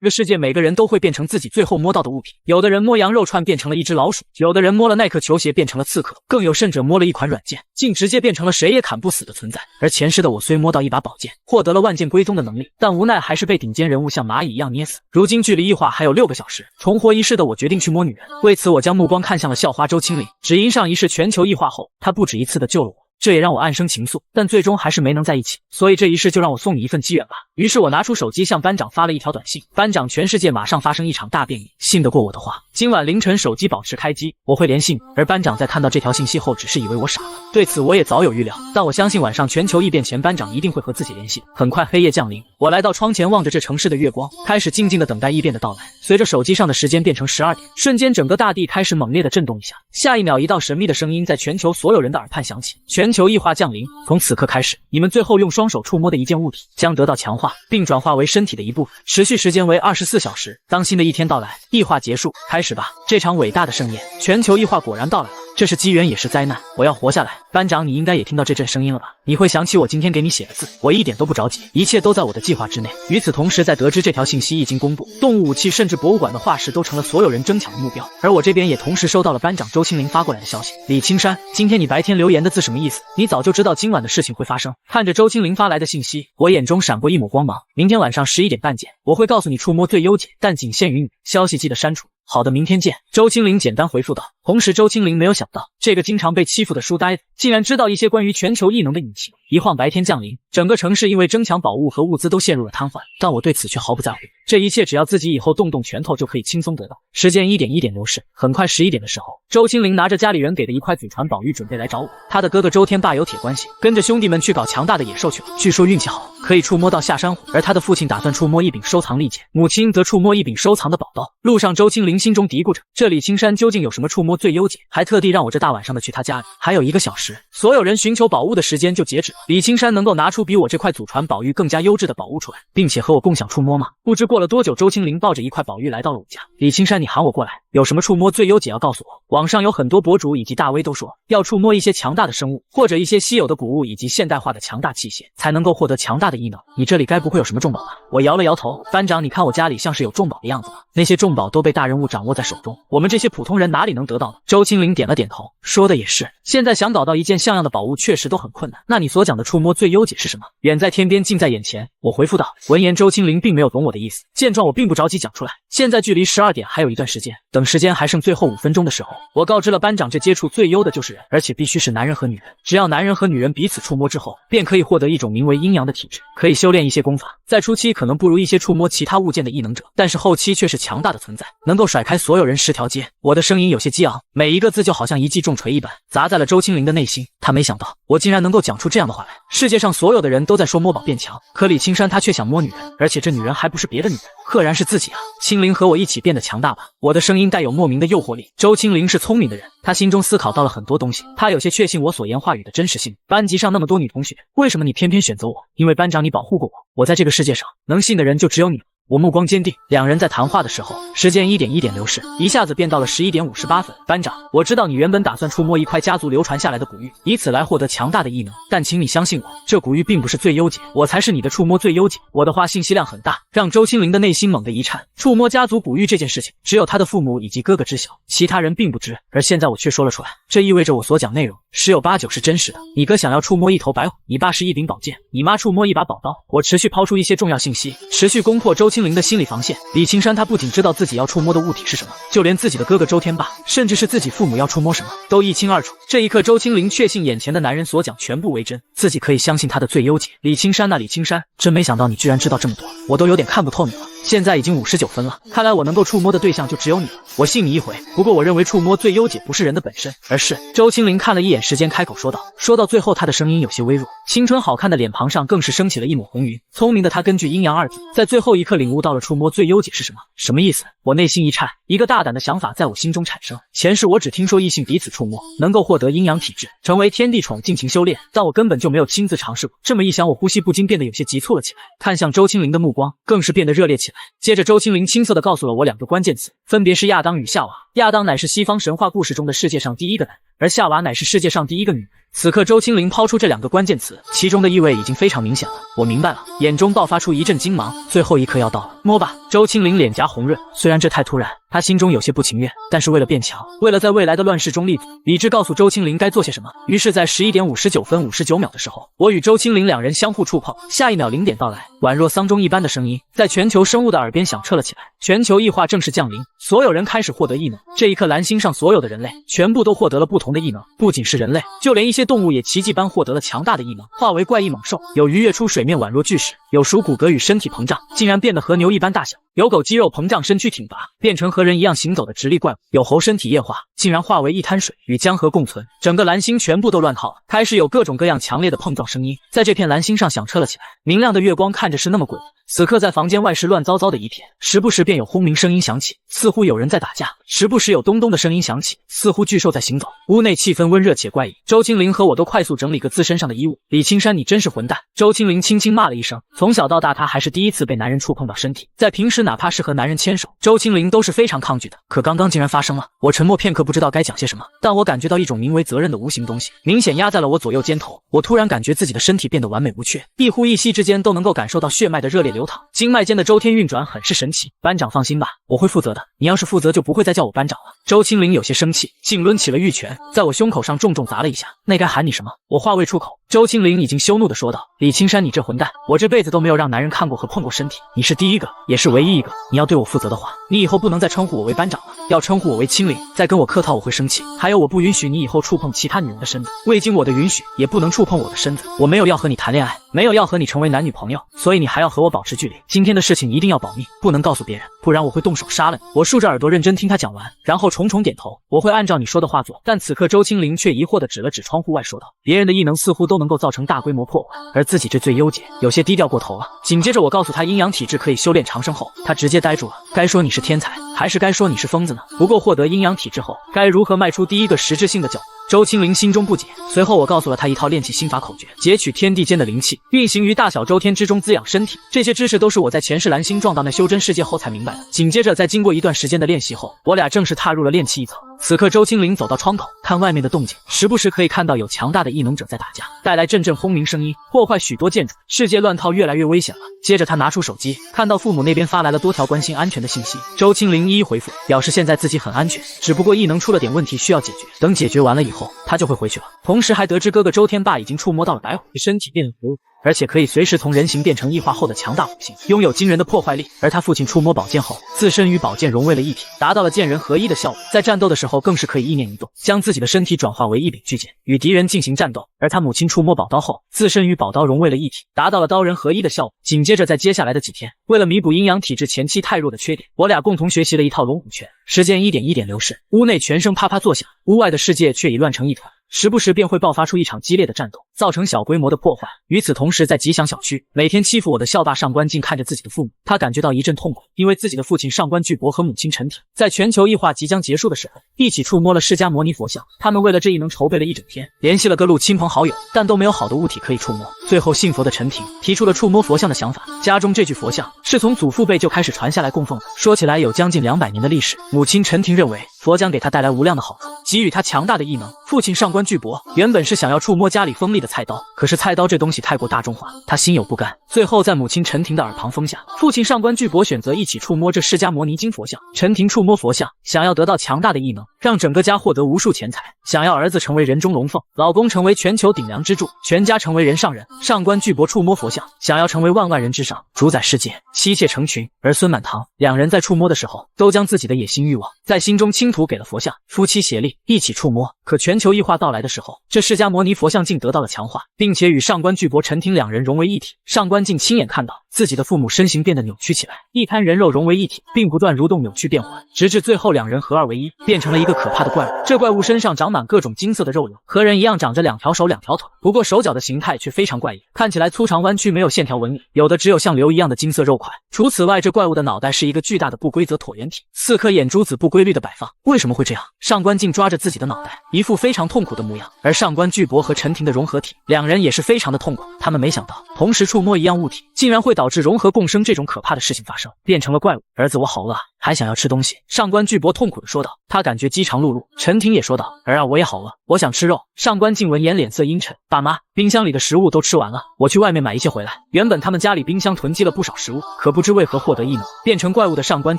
这个世界每个人都会变成自己最后摸到的物品，有的人摸羊肉串变成了一只老鼠，有的人摸了耐克球鞋变成了刺客，更有甚者摸了一款软件，竟直接变成了谁也砍不死的存在。而前世的我虽摸到一把宝剑，获得了万剑归宗的能力，但无奈还是被顶尖人物像蚂蚁一样捏死。如今距离异化还有6个小时，重活一世的我决定去摸女人。为此，我将目光看向了校花周青灵，只因上一世全球异化后，她不止一次的救了我。这也让我暗生情愫，但最终还是没能在一起，所以这一世就让我送你一份机缘吧。于是我拿出手机向班长发了一条短信，班长，全世界马上发生一场大变异，信得过我的话，今晚凌晨手机保持开机，我会联系你。而班长在看到这条信息后，只是以为我傻了，对此我也早有预料，但我相信晚上全球异变前，班长一定会和自己联系。很快黑夜降临，我来到窗前，望着这城市的月光，开始静静的等待异变的到来。随着手机上的时间变成12点，瞬间整个大地开始猛烈的震动一下，下一秒一道神秘的声音在全球所有人的耳畔响起，全球异化降临，从此刻开始，你们最后用双手触摸的一件物体将得到强化，并转化为身体的一部分，持续时间为24小时。当新的一天到来，异化结束，开始吧，这场伟大的盛宴。全球异化果然到来了，这是机缘也是灾难，我要活下来。班长，你应该也听到这阵声音了吧？你会想起我今天给你写的字，我一点都不着急，一切都在我的计划之内。与此同时，在得知这条信息一经公布，动物武器甚至博物馆的化石都成了所有人争抢的目标，而我这边也同时收到了班长周青灵发过来的消息。李青山，今天你白天留言的字什么意思？你早就知道今晚的事情会发生。看着周青灵发来的信息，我眼中闪过一抹光芒。明天晚上11点半见，我会告诉你触摸最优解，但仅限于你。消息记得删除。好的，明天见。周青灵简单回复道。同时，周青灵没有想到，这个经常被欺负的书呆子，竟然知道一些关于全球异能的隐情。一晃白天降临，整个城市因为争抢宝物和物资都陷入了瘫痪，但我对此却毫不在乎。这一切只要自己以后动动拳头就可以轻松得到。时间一点一点流逝，很快11点的时候，周青灵拿着家里人给的一块祖传宝玉准备来找我。他的哥哥周天霸有铁关系，跟着兄弟们去搞强大的野兽去了。据说运气好，可以触摸到下山虎，而他的父亲打算触摸一柄收藏利剑，母亲则触摸一柄收藏的宝刀。路上，周青灵心中嘀咕着，这李青山究竟有什么触摸最优解？还特地让我这大晚上的去他家里，还有1个小时，所有人寻求宝物的时间就截止了。李青山能够拿出比我这块祖传宝玉更加优质的宝物出来，并且和我共享触摸吗？不知过了多久，周青灵抱着一块宝玉来到了我家。李青山，你喊我过来，有什么触摸最优解要告诉我。网上有很多博主以及大 V 都说，要触摸一些强大的生物，或者一些稀有的古物以及现代化的强大器械，才能够获得强大的异能。你这里该不会有什么重宝吧？我摇了摇头，班长，你看我家里像是有重宝的样子吗？那些重宝都被大人物掌握在手中，我们这些普通人哪里能得到呢？周青灵点了点头，说的也是，现在想搞到一件像样的宝物确实都很困难。那你所讲的触摸最优解是什么？远在天边，近在眼前。我回复道。闻言，周青灵并没有懂我的意思，见状我并不着急讲出来。现在距离12点还有一段时间，等时间还剩最后5分钟的时候，我告知了班长，这接触最优的就是人，而且必须是男人和女人。只要男人和女人彼此触摸之后，便可以获得一种名为阴阳的体质，可以修炼一些功法。在初期可能不如一些触摸其他物件的异能者，但是后期却是强大的存在，能够甩开所有人10条街。我的声音有些激昂，每一个字就好像一记重锤一般，砸在了周青灵的内心。他没想到我竟然能够讲出这样的话来。世界上所有的人都在说摸宝变强，可李青山他却想摸女人，而且这女人还不是别的女人，赫然是自己啊！青灵和我一起变得强大吧。我的声音带有莫名的诱惑力。周青灵是聪明的人，他心中思考到了很多东西，他有些确信我所言话语的真实性。班级上那么多女同学，为什么你偏偏选择我？因为班长你保护过我，我在这个世界上能信的人就只有你了。我目光坚定，两人在谈话的时候，时间一点一点流逝，一下子便到了11点58分。班长，我知道你原本打算触摸一块家族流传下来的古玉，以此来获得强大的异能，但请你相信我，这古玉并不是最优解，我才是你的触摸最优解。我的话信息量很大，让周青灵的内心猛地一颤。触摸家族古玉这件事情，只有他的父母以及哥哥知晓，其他人并不知，而现在我却说了出来，这意味着我所讲内容10有8九是真实的。你哥想要触摸一头白虎，你爸是一柄宝剑，你妈触摸一把宝刀。我持续抛出一些重要信息，持续攻破周青灵的心理防线。李青山他不仅知道自己要触摸的物体是什么，就连自己的哥哥周天霸，甚至是自己父母要触摸什么，都一清二楚。这一刻，周青灵确信眼前的男人所讲全部为真，自己可以相信他的最优解。李青山李青山，真没想到你居然知道这么多，我都有点看不透你了。现在已经59分了，看来我能够触摸的对象就只有你了。我信你一回，不过我认为触摸最优解不是人的本身，而是……周青灵看了一眼时间，开口说道。说到最后，他的声音有些微弱，青春好看的脸庞上更是升起了一抹红云。聪明的他根据阴阳2字，在最后一刻领悟到了触摸最优解是什么。什么意思？我内心一颤，一个大胆的想法在我心中产生。前世我只听说异性彼此触摸能够获得阴阳体质，成为天地宠，尽情修炼，但我根本就没有亲自尝试过。这么一想，我呼吸不禁变得有些急促了起来，看向周青灵的目光更是变得热烈起来。接着周青灵青涩地告诉了我2个关键词，分别是亚当与夏娃。亚当乃是西方神话故事中的世界上第一个男人，而夏娃乃是世界上第一个女人。此刻周青灵抛出这2个关键词，其中的意味已经非常明显了。我明白了，眼中爆发出一阵金芒，最后一刻要到了，摸吧。周青灵脸颊红润，虽然这太突然，他心中有些不情愿，但是为了变强，为了在未来的乱世中立足，理智告诉周青灵该做些什么。于是，在11点59分59秒的时候，我与周青灵2人相互触碰，下一秒0点到来，宛若丧钟一般的声音在全球生物的耳边响彻了起来。全球异化正式降临，所有人开始获得异能。这一刻，蓝星上所有的人类全部都获得了不同的异能，不仅是人类，就连一些动物也奇迹般获得了强大的异能，化为怪异猛兽。有鱼跃出水面宛若巨石，有鼠骨骼与身体膨胀，竟然变得和牛一般大小；有狗肌肉膨胀，身躯挺拔，变成和人一样行走的直立怪物；有猴身体液化，竟然化为一滩水，与江河共存。整个蓝星全部都乱套了，开始有各种各样强烈的碰撞声音在这片蓝星上响彻了起来。明亮的月光看着是那么诡异。此刻在房间外是乱糟糟的一片，时不时便有轰鸣声音响起，似乎有人在打架；时不时有咚咚的声音响起，似乎巨兽在行走。屋内气氛温热且怪异。周青灵和我都快速整理个自身上的衣物。李青山，你真是混蛋！周青灵轻轻骂了一声。从小到大，她还是第一次被男人触碰到身体，在平时哪怕是和男人牵手，周青灵都是非常抗拒的。可刚刚竟然发生了，我沉默片刻，不知道该讲些什么。但我感觉到一种名为责任的无形东西，明显压在了我左右肩头。我突然感觉自己的身体变得完美无缺，一呼一吸之间都能够感受到血脉的热烈流淌，经脉间的周天运转很是神奇。班长放心吧，我会负责的。你要是负责，就不会再叫我班长了。周青灵有些生气，竟抡起了玉拳，在我胸口上重重砸了一下。那该喊你什么？我话未出口，周青灵已经羞怒地说道：“李青山，你这混蛋！我这辈子都没有让男人看过和碰过身体，你是第一个，也是唯一一个。你要对我负责的话，你以后不能再称呼我为班长了，要称呼我为青灵。再跟我客套，我会生气。还有，我不允许你以后触碰其他女人的身子，未经我的允许，也不能触碰我的身子。我没有要和你谈恋爱，没有要和你成为男女朋友，所以你还要和我保持距离。今天的事情一定要保密，不能告诉别人，不然我会动手杀了你。”我竖着耳朵认真听他讲完，然后重重点头，我会按照你说的话做。但此刻周青灵却疑惑地指了指窗户外，说道：“别人的异能似乎都能够造成大规模破坏，而自己这最优解，有些低调过头了。”紧接着我告诉他阴阳体质可以修炼长生后，他直接呆住了。该说你是天才，还是该说你是疯子呢？不过获得阴阳体质后，该如何迈出第一个实质性的脚步？周青灵心中不解，随后我告诉了他一套炼气心法口诀，截取天地间的灵气，运行于大小周天之中，滋养身体。这些知识都是我在前世蓝星撞到那修真世界后才明白的。紧接着在经过一段时间的练习后，我俩正式踏入了炼气一层。此刻周青灵走到窗口，看外面的动静，时不时可以看到有强大的异能者在打架，带来阵阵轰鸣声音，破坏许多建筑，世界乱套越来越危险了。接着他拿出手机，看到父母那边发来了多条关心安全的信息，周青灵一一回复，表示现在自己很安全，只不过异能出了点问题需要解决，等解决完了以后他就会回去了。同时还得知哥哥周天霸已经触摸到了白虎，身体变活，而且可以随时从人形变成异化后的强大虎形，拥有惊人的破坏力。而他父亲触摸宝剑后，自身与宝剑融为了一体，达到了剑人合一的效果。在战斗的时候更是可以意念一动，将自己的身体转化为一柄巨剑，与敌人进行战斗。而他母亲触摸宝刀后，自身与宝刀融为了一体，达到了刀人合一的效果。紧接着在接下来的几天，为了弥补阴阳体质前期太弱的缺点，我俩共同学习了一套龙虎拳。时间一点一点流逝，屋内全声啪啪作响，屋外的世界却已乱成一团。时不时便会爆发出一场激烈的战斗，造成小规模的破坏。与此同时，在吉祥小区，每天欺负我的校霸上官静看着自己的父母，他感觉到一阵痛苦，因为自己的父亲上官巨博和母亲陈婷在全球异化即将结束的时候，一起触摸了释迦摩尼佛像。他们为了这一能筹备了一整天，联系了各路亲朋好友，但都没有好的物体可以触摸。最后信佛的陈婷提出了触摸佛像的想法。家中这具佛像是从祖父辈就开始传下来供奉的，说起来有将近200年的历史。母亲陈婷认为佛将给他带来无量的好处，给予他强大的异能。父亲上官巨博原本是想要触摸家里锋利的菜刀，可是菜刀这东西太过大众化，他心有不甘。最后在母亲陈婷的耳旁风下，父亲上官巨博选择一起触摸这释迦摩尼金佛像。陈婷触摸佛像，想要得到强大的异能，让整个家获得无数钱财，想要儿子成为人中龙凤，老公成为全球顶梁支柱，全家成为人上人。上官巨博触摸佛像，想要成为万万人之上，主宰世界，妻妾成群。而孙满堂两人在触摸的时候，都将自己的野心欲望在心中倾吐给了佛像，夫妻协力一起触摸。可全球异化到来的时候，这释迦摩尼佛像竟得到了强化，并且与上官巨博、陈婷两人融为一体。上官静亲眼看到自己的父母身形变得扭曲起来，一滩人肉融为一体，并不断蠕动扭曲变换，直至最后两人合二为一，变成了一个可怕的怪物。这怪物身上长满各种金色的肉瘤，和人一样长着2条手2条腿，不过手脚的形态却非常怪异，看起来粗长弯曲，没有线条纹理，有的只有像瘤一样的金色肉块。除此外，这怪物的脑袋是一个巨大的不规则椭圆体，4颗眼珠子不规律的摆放。为什么会这样？上官静抓着自己的脑袋，一副非常痛苦的模样。而上官巨博和陈婷的融合体，两人也是非常的痛苦。他们没想到同时触摸一样物体，竟然会导致融合共生这种可怕的事情发生，变成了怪物。儿子，我好饿啊！还想要吃东西。上官巨博痛苦地说道，他感觉饥肠辘辘。陈婷也说道，儿啊，我也好饿，我想吃肉。上官静闻言脸色阴沉，爸妈，冰箱里的食物都吃完了，我去外面买一些回来。原本他们家里冰箱囤积了不少食物，可不知为何获得异能，变成怪物的上官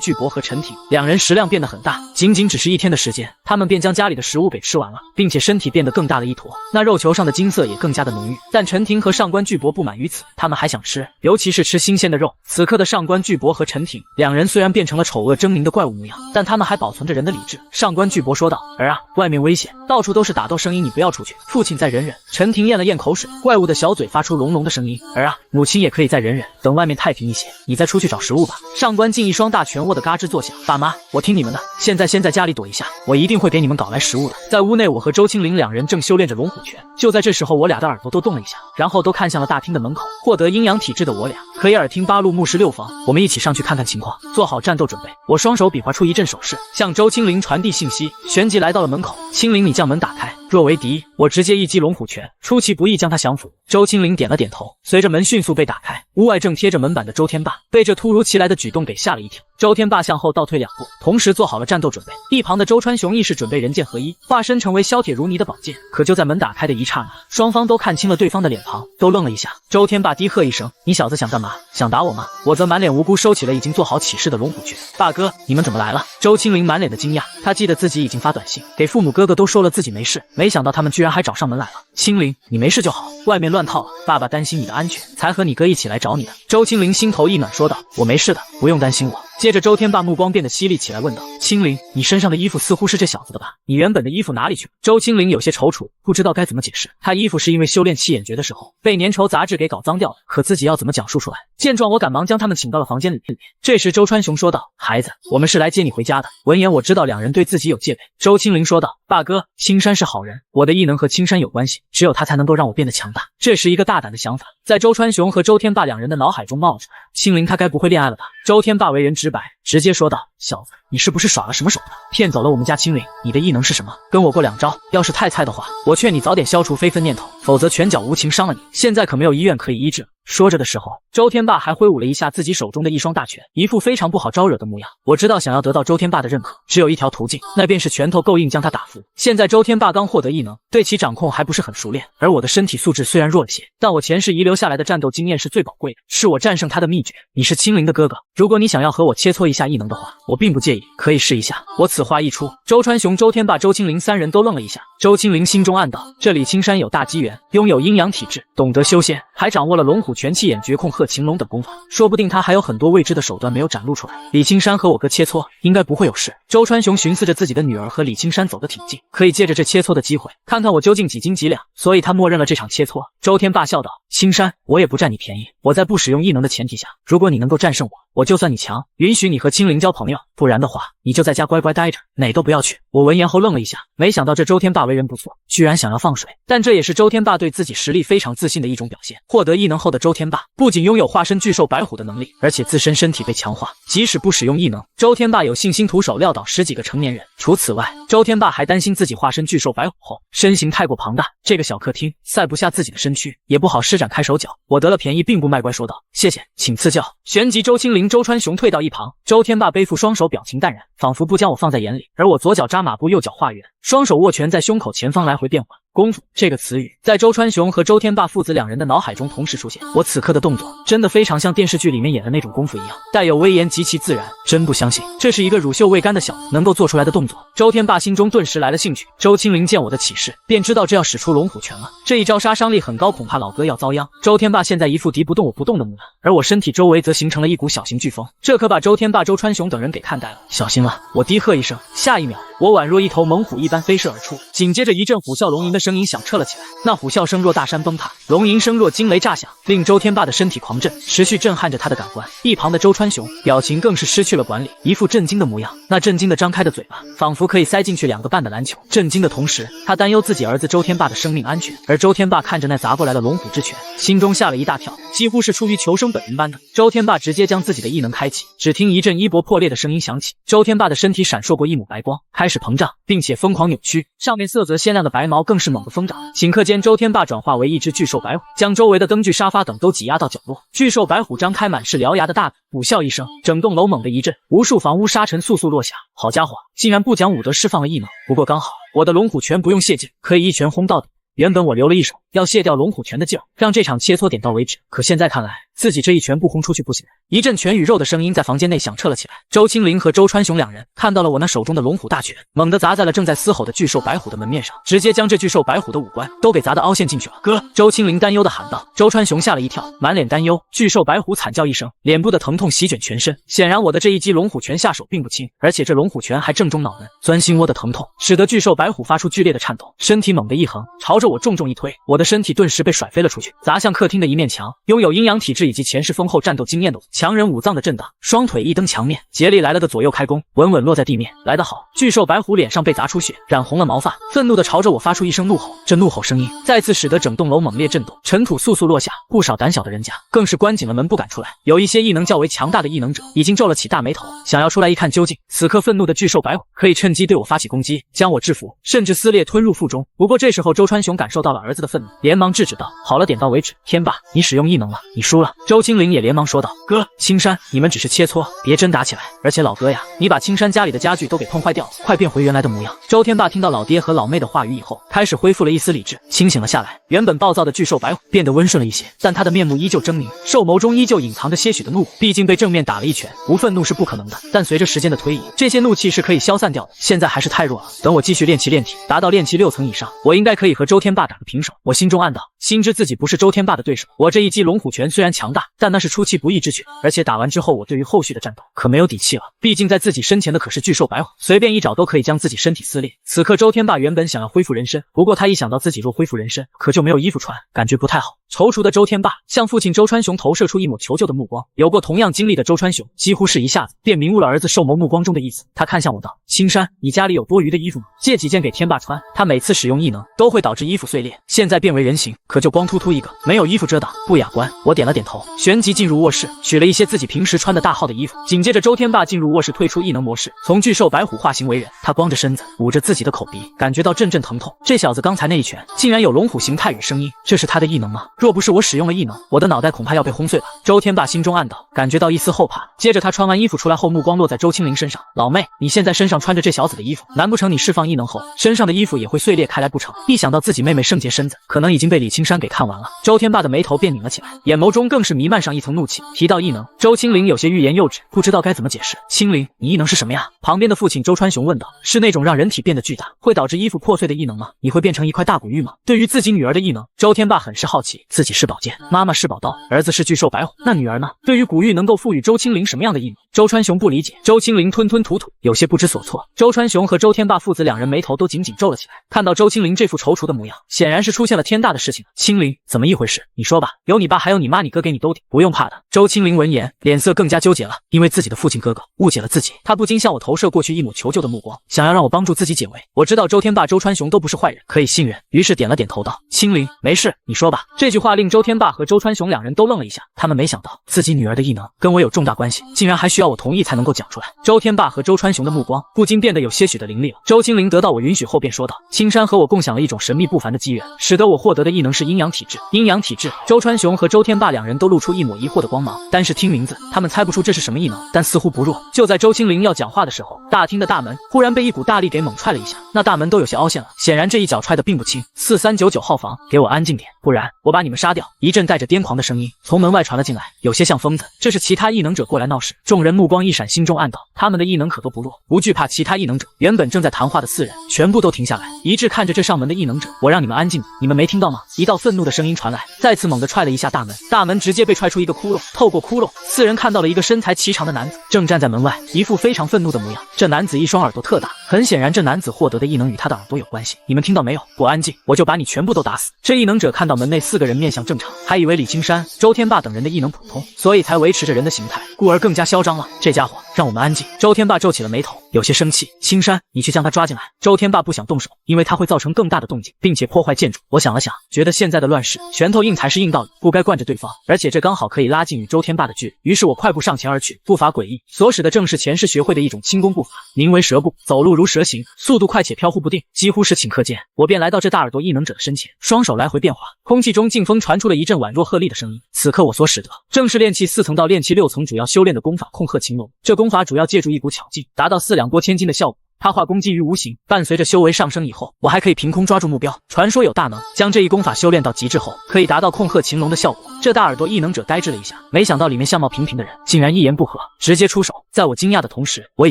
巨博和陈婷两人食量变得很大，仅仅只是1天的时间，他们便将家里的食物给吃完了，并且身体变得更大的一坨，那肉球上的金色也更加的浓郁。但陈婷和上官巨博不满于此，他们还想吃，尤其是吃新鲜的肉。此刻的上官巨博和陈婷两人虽然变成了丑恶狰狞的怪物模样，但他们还保存着人的理智。上官巨博说道，儿啊，外面危险，到处都是打斗声音，你不要出去，父亲再忍忍。陈婷咽了咽口水，怪物的小嘴发出隆隆的声音，儿啊，母亲也可以再忍忍，等外面太平一些，你再出去找食物吧。上官静一双大拳握得嘎吱作响，爸妈，我听你们的，现在先在家里躲一下，我一定会给你们搞来食物的。在屋内，我和周青灵两人正修炼着龙虎拳，就在这时候，我俩的耳朵都动了一下，然后都看向了大厅的门口。获得阴阳体质的我俩，可以耳听八路目视六方，我们一起上去看看情况，做好战斗准备。我双手比划出一阵手势，向周青灵传递信息，旋即来到了门口。青灵，你将门打开，若为敌，我直接一击龙虎拳，出其不意将他降服。周青灵点了点头，随着门迅速被打开，屋外正贴着门板的周天霸被这突如其来的举动给吓了一跳。周天霸向后倒退2步，同时做好了战斗准备。一旁的周川雄亦是准备人剑合一，化身成为削铁如泥的宝剑。可就在门打开的一刹那，双方都看清了对方的脸庞，都愣了一下。周天霸低喝一声，你小子想干嘛？想打我吗？我则满脸无辜收起了已经做好起势的龙虎拳。大哥，你们怎么来了？周青灵满脸的惊讶，他记得自己已经发短信给父母，哥哥都说了自己没事，没想到他们居然还找上门来了。青灵，你没事就好，外面乱套了，爸爸担心你的安全，才和你哥一起来找你的。周青灵心头一暖说道，我没事的，不用担心我。接着周天霸目光变得犀利起来，问道，青灵，你身上的衣服似乎是这小子的吧？你原本的衣服哪里去了？周青灵有些踌躇，不知道该怎么解释。他衣服是因为修炼七眼诀的时候被粘稠杂质给搞脏掉了，可自己要怎么讲述出来？见状，我赶忙将他们请到了房间里。这时周川雄说道，孩子，我们是来接你回家的。闻言我知道两人对自己有戒备。周青灵说道，大哥，青山是好人，我的异能和青山有关系，只有他才能够让我变得强大。这是一个大胆的想法，在周川雄和周天霸两人的脑海中冒出来。青灵他该不会恋爱了吧？周天霸为人直白，直接说道，小子，你是不是耍了什么手段，骗走了我们家青灵？你的异能是什么？跟我过2招，要是太菜的话，我劝你早点消除非分念头，否则拳脚无情伤了你。现在可没有医院可以医治。说着的时候，周天霸还挥舞了一下自己手中的一双大拳，一副非常不好招惹的模样。我知道想要得到周天霸的认可，只有一条途径，那便是拳头够硬将他打服。现在周天霸刚获得异能，对其掌控还不是很熟练，而我的身体素质虽然弱了些，但我前世遗留下来的战斗经验是最宝贵的，是我战胜他的秘诀。你是青灵的哥哥，如果你想要和我切磋一下异能的话，我并不介意，可以试一下。我此话一出，周川雄、周天霸、周青灵三人都愣了一下。周青灵心中暗道，这李青山有大机缘，拥有阴阳体质，懂得修仙，还掌握了龙虎拳、气眼诀、控鹤擒龙等功法，说不定他还有很多未知的手段没有展露出来。李青山和我哥切磋，应该不会有事。周川雄寻思着自己的女儿和李青山走得挺近，可以借着这切磋的机会，看看我究竟几斤几两，所以他默认了这场切磋。周天霸笑道，青山，我也不占你便宜，我在不使用异能的前提下，如果你能够战胜我，我就算你强，允许你和青灵交朋友，不然的话，你就在家乖乖待着，哪都不要去。我闻言后愣了一下，没想到这周天霸为人不错，居然想要放水。但这也是周天霸对自己实力非常自信的一种表现。获得异能后的周天霸不仅拥有化身巨兽白虎的能力，而且自身身体被强化，即使不使用异能，周天霸有信心徒手撂倒10几个成年人。除此外，周天霸还担心自己化身巨兽白虎后身形太过庞大，这个小客厅塞不下自己的身躯，也不好施展开手脚。我得了便宜并不卖乖，说道，谢谢，请赐教。旋即周青灵、周川雄退到一旁，周天霸背负双手，表情淡然，仿佛不将我放在眼里。而我左脚扎马步，右脚画圆，双手握拳在胸口前方来回变换。功夫这个词语在周川雄和周天霸父子两人的脑海中同时出现。我此刻的动作真的非常像电视剧里面演的那种功夫一样，带有威严，极其自然。真不相信这是一个乳臭未干的小子能够做出来的动作。周天霸心中顿时来了兴趣。周青灵见我的起势，便知道这要使出龙虎拳了。这一招杀伤力很高，恐怕老哥要遭殃。周天霸现在一副敌不动我不动的模样，而我身体周围则形成了一股小型飓风，这可把周天霸、周川雄等人给看呆了。小心了！我低喝一声，下一秒，我宛若一头猛虎一般飞射而出，紧接着一阵虎啸龙吟的声音响彻了起来。那虎啸声若大山崩塌，龙吟声若惊雷炸响，令周天霸的身体狂震，持续震撼着他的感官。一旁的周川雄表情更是失去了管理，一副震惊的模样。那震惊的张开的嘴巴，仿佛可以塞进去2个半的篮球。震惊的同时，他担忧自己儿子周天霸的生命安全。而周天霸看着那砸过来的龙虎之拳，心中吓了一大跳，几乎是出于求生本能般的，周天霸直接将自己的异能开启。只听一阵衣钵破裂的声音响起，周天霸的身体闪烁过一抹白光，开始膨胀，并且疯狂扭曲，上面色泽鲜亮的白毛更是势猛地疯长，顷刻间周天霸转化为一只巨兽白虎，将周围的灯具、沙发等都挤压到角落。巨兽白虎张开满是獠牙的大嘴，虎啸一声，整栋楼猛地一震，无数房屋沙尘簌簌落下。好家伙，竟然不讲武德释放了异能！不过刚好我的龙虎拳不用泄劲，可以一拳轰到底。原本我留了一手，要卸掉龙虎拳的劲儿，让这场切磋点到为止。可现在看来，自己这一拳不轰出去不行。一阵拳与肉的声音在房间内响彻了起来。周青灵和周川雄两人看到了我那手中的龙虎大拳，猛地砸在了正在嘶吼的巨兽白虎的门面上，直接将这巨兽白虎的五官都给砸得凹陷进去了。哥！周青灵担忧地喊道。周川雄吓了一跳，满脸担忧。巨兽白虎惨叫一声，脸部的疼痛席卷全身。显然我的这一击龙虎拳下手并不轻，而且这龙虎拳还正中脑门，钻心窝的疼痛使得巨兽白虎发出剧烈的颤抖，身体猛地一横，朝着我重重一推，我的身体顿时被甩飞了出去，砸向客厅的一面墙。拥有阴阳体质以及前世丰厚战斗经验的强人五脏的震荡，双腿一蹬墙面，竭力来了个左右开弓，稳稳落在地面。来得好！巨兽白虎脸上被砸出血，染红了毛发，愤怒地朝着我发出一声怒吼。这怒吼声音再次使得整栋楼猛烈震动，尘土簌簌落下，不少胆小的人家更是关紧了门不敢出来。有一些异能较为强大的异能者已经皱了起大眉头，想要出来一看究竟。此刻愤怒的巨兽白虎可以趁机对我发起攻击，将我制服，甚至撕裂吞入腹中。不过这时候周川雄感受到了儿子的愤怒，连忙制止道：好了，点到为止。天霸，你使用异能了，你输了。周青灵也连忙说道：哥，青山，你们只是切磋，别真打起来。而且老哥呀，你把青山家里的家具都给碰坏掉了，快变回原来的模样。周天霸听到老爹和老妹的话语以后，开始恢复了一丝理智，清醒了下来。原本暴躁的巨兽白虎变得温顺了一些，但他的面目依旧狰狞，兽眸中依旧隐藏着些许的怒火。毕竟被正面打了一拳，不愤怒是不可能的。但随着时间的推移，这些怒气是可以消散掉的。现在还是太弱了，等我继续练气练体，达到练气6层以上，我应该可以和周天霸打个平手。我心中暗道，心知自己不是周天霸的对手。我这一击龙虎拳虽然强大，但那是出其不意之拳，而且打完之后，我对于后续的战斗可没有底气了。毕竟在自己身前的可是巨兽白虎，随便一爪都可以将自己身体撕裂。此刻周天霸原本想要恢复人身，不过他一想到自己若恢复人身，可就没有衣服穿，感觉不太好。踌躇的周天霸向父亲周川雄投射出一抹求救的目光。有过同样经历的周川雄几乎是一下子便明悟了儿子兽眸目光中的意思。他看向我道：青山，你家里有多余的衣服吗？借几件给天霸穿。他每次使用异能都会导致衣服碎裂，现在变为人形，可就光秃秃一个，没有衣服遮挡，不雅观。我点了点头，旋即进入卧室，取了一些自己平时穿的大号的衣服。紧接着周天霸进入卧室，退出异能模式，从巨兽白虎化形为人。他光着身子，捂着自己的口鼻，感觉到阵阵疼痛。这小子刚才那一拳竟然有龙虎形态与声音，这是他的异能吗？若不是我使用了异能，我的脑袋恐怕要被轰碎了。周天霸心中暗道，感觉到一丝后怕。接着他穿完衣服出来后，目光落在周青灵身上。老妹，你现在身上穿着这小子的衣服，难不成你释放异能后，身上的衣服也会碎裂开来不成？一想到自己妹妹圣洁身子可能已经被李青山给看完了，周天霸的眉头便拧了起来，眼眸中更是弥漫上一层怒气。提到异能，周青灵有些欲言又止，不知道该怎么解释。青灵，你异能是什么呀？旁边的父亲周川雄问道。是那种让人体变得巨大，会导致衣服破碎的异能吗？你会变成一块大骨玉吗？对于自己女儿的异能，周天霸很是好奇。自己是宝剑，妈妈是宝刀，儿子是巨兽白虎，那女儿呢？对于骨玉能够赋予周青灵什么样的异能？周川雄不理解。周青灵吞吞吐吐，有些不知所措。周川雄和周天霸父子两人眉头都紧紧皱了起来，看到周青灵这副踌躇的模样，显然是出现了天大的事情了。青灵，怎么一回事？你说吧，有你爸还有你妈，你哥给你兜底，不用怕的。周青灵闻言，脸色更加纠结了，因为自己的父亲哥哥误解了自己，他不禁向我投射过去一抹求救的目光，想要让我帮助自己解围。我知道周天霸、周川雄都不是坏人，可以信任，于是点了点头道：青灵，没事，你说吧。这句话令周天霸和周川雄两人都愣了一下，他们没想到自己女儿的异能跟我有重大关系，竟然还需要我同意才能够讲出来。周天霸和周川雄的目光不禁变得有些许的凌厉了。周青灵得到我允许后便说道：青山和我共享了一种神秘不凡的机缘，使得我获得的异能是阴阳体质。阴阳体质，周川雄和周天霸两人都露出一抹疑惑的光芒，单是听名字，他们猜不出这是什么异能，但似乎不弱。就在周青灵要讲话的时候，大厅的大门忽然被一股大力给猛踹了一下，那大门都有些凹陷了，显然这一脚踹得并不轻。4399号房，给我安静点，不然我把你们杀掉！一阵带着癫狂的声音从门外传了进来，有些像疯子。这是其他异能者过来闹事。众人目光一闪，心中暗道，他们的异能可都不弱，不惧怕其他异能者。原本正在谈话的4人全部都停下来，一致看着这上门的异能者。我让你们安静，你们没听到吗？一道愤怒的声音传来，再次猛地踹了一下大门，大门直接被踹出一个窟窿。透过窟窿，4人看到了一个身材颀长的男子正站在门外，一副非常愤怒的模样。这男子一双耳朵特大，很显然这男子获得的异能与他的耳朵有关系。你们听到没有？给我安静，我就把你全部都打死！这异能者看到门内4个人面相正常，还以为李青山、周天霸等人的异能普通，所以才维持着人的形态，故而更加嚣张了。这家伙让我们安静！周天霸皱起了眉头，有些生气。青山，你去将他抓进来。周天霸不想动手，因为他会造成更大的动静，并且破坏建筑。我想了想，觉得现在的乱世，拳头硬才是硬道理，不该惯着对方，而且这刚好可以拉近与周天霸的距离。于是我快步上前而去，步伐诡异，所使的正是前世学会的一种轻功步伐，名为蛇步，走路如如蛇形，速度快且飘忽不定，几乎是顷刻间，我便来到这大耳朵异能者的身前，双手来回变化，空气中劲风传出了一阵宛若鹤唳的声音。此刻我所使得，正是炼气4层到炼气6层主要修炼的功法控鹤擒龙。这功法主要借助一股巧劲，达到4两拨千斤的效果。他化攻击于无形，伴随着修为上升以后，我还可以凭空抓住目标。传说有大能将这一功法修炼到极致后，可以达到控鹤擒龙的效果。这大耳朵异能者呆滞了一下，没想到里面相貌平平的人竟然一言不合，直接出手。在我惊讶的同时，我已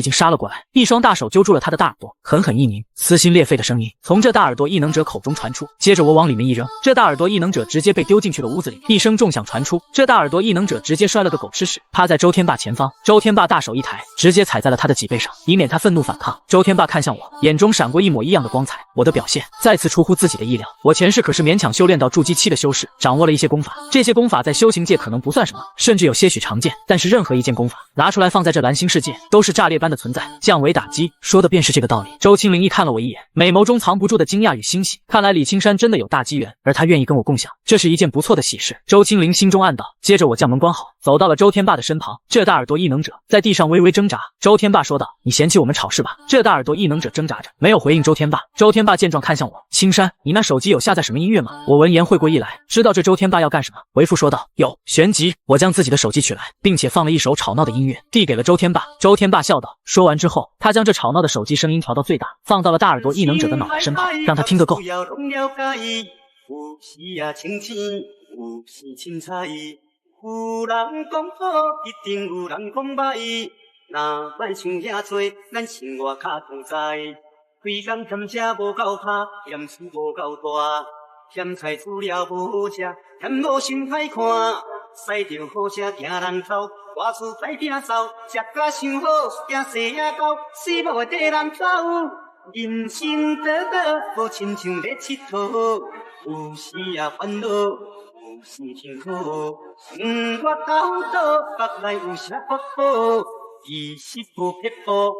经杀了过来，一双大手揪住了他的大耳朵，狠狠一拧，撕心裂肺的声音从这大耳朵异能者口中传出。接着我往里面一扔，这大耳朵异能者直接被丢进去了屋子里。一声重响传出，这大耳朵异能者直接摔了个狗吃屎，趴在周天霸前方。周天霸大手一抬，直接踩在了他的脊背上，以免他愤怒反抗。周天霸看向我，眼中闪过一抹异样的光彩。我的表现再次出乎自己的意料，我前世可是勉强修炼到筑基期的修士，掌握了一些功法。这些功法在修行界可能不算什么，甚至有些许常见，但是任何一件功法拿出来放在这蓝星世界，都是炸裂般的存在，降维打击，说的便是这个道理。周青灵一看了我一眼，美眸中藏不住的惊讶与欣喜。看来李青山真的有大机缘，而他愿意跟我共享，这是一件不错的喜事。周青灵心中暗道。接着我将门关好，走到了周天霸的身旁。这大耳朵异能者在地上微微挣扎。周天霸说道：“你嫌弃我们吵是吧？”这大耳朵异能者挣扎着，没有回应周天霸。周天霸见状看向我：“青山，你那手机有下载什么音乐吗？”我闻言会过意来，知道这周天霸要干什么，回复说道：“有。”旋即我将自己的手机取来，并且放了一首吵闹的音乐，递给了周天霸。周天霸笑道。说完之后，他将这吵闹的手机声音调到最大，放到了大耳朵异能者的脑袋身旁，让他听个够。有人讲好，一定有人讲歹。若歹想遐多，咱生活较同在。规工嫌车无够拍，嫌厝无够大，嫌菜煮了无好食，嫌某身歹看。驶着好车行人头，外厝歹摒走，食甲伤好，惊细仔狗，死某会缀人走。人生短短，无亲像要佚佗，有时也烦恼。有时挺好，生活斗倒，北来有啥不好？其实无撇步。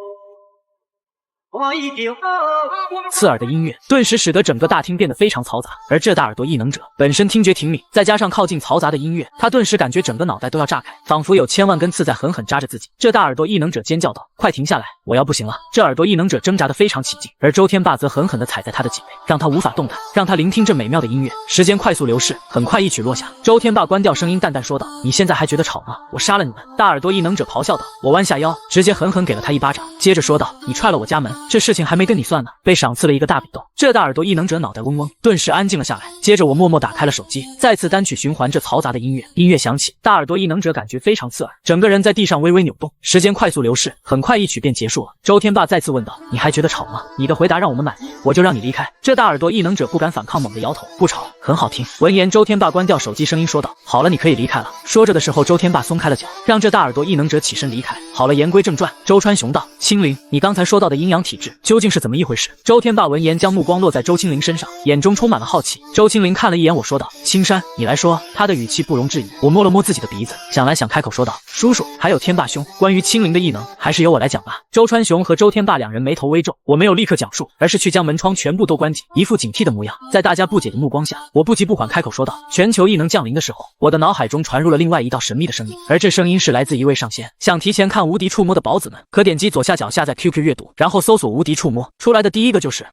刺耳的音乐顿时使得整个大厅变得非常嘈杂，而这大耳朵异能者本身听觉挺敏，再加上靠近嘈杂的音乐，他顿时感觉整个脑袋都要炸开，仿佛有千万根刺在狠狠扎着自己。这大耳朵异能者尖叫道：“快停下来，我要不行了！”这耳朵异能者挣扎得非常起劲，而周天霸则狠狠地踩在他的脊背，让他无法动弹，让他聆听这美妙的音乐。时间快速流逝，很快一曲落下。周天霸关掉声音，淡淡说道：“你现在还觉得吵吗？我杀了你们！”大耳朵异能者咆哮道。我弯下腰，直接狠狠给了他一巴掌，接着说道：“你踹了我家门，这事情还没跟你算呢。”被赏赐了一个大比斗。这大耳朵异能者脑袋嗡嗡，顿时安静了下来。接着我默默打开了手机，再次单曲循环这嘈杂的音乐。音乐响起，大耳朵异能者感觉非常刺耳，整个人在地上微微扭动。时间快速流逝，很快一曲便结束了。周天霸再次问道：“你还觉得吵吗？你的回答让我们满意，我就让你离开。”这大耳朵异能者不敢反抗，猛地摇头：“不吵，很好听。”闻言，周天霸关掉手机，声音说道：“好了，你可以离开了。”说着的时候，周天霸松开了脚，让这大耳朵异能者起身离开。好了，言归正传，周川雄道：“青灵，你刚才说到的阴阳体质究竟是怎么一回事？”周天霸闻言将目光落在周青灵身上，眼中充满了好奇。周青灵看了一眼我，说道：“青山，你来说。”他的语气不容置疑。我摸了摸自己的鼻子，想来想开口说道：“叔叔，还有天霸兄，关于青灵的异能，还是由我来讲吧。”周川雄和周天霸两人眉头微皱，我没有立刻讲述，而是去将门窗全部都关紧，一副警惕的模样。在大家不解的目光下，我不急不缓开口说道：“全球异能降临的时候，我的脑海中传入了另外一道神秘的声音，而这声音是来自一位上仙。想提前看无敌触摸的宝子们，可点击左下角下载 QQ 阅读，然后搜索无敌触摸，出来的第一个就是